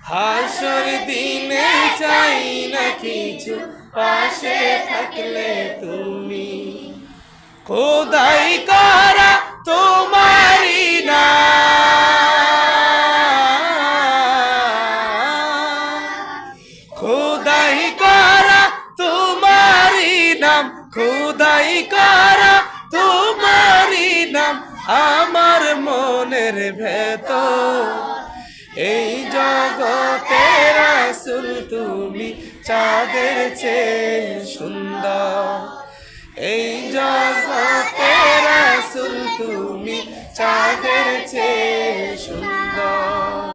হাসর দিনে চাই না কিছু, পাশে থাকলে তুমি। খোদাই করা তোমারি নাম, খোদাই করা তোমারি নাম, খোদাই করা তোমারি নাম আমার মনের ভেতর। এই জগতে রাসূল তুমি চাঁদের চেয়ে সুন্দর, এই জগতে রাসূল তুমি চাঁদের চেয়ে সুন্দর।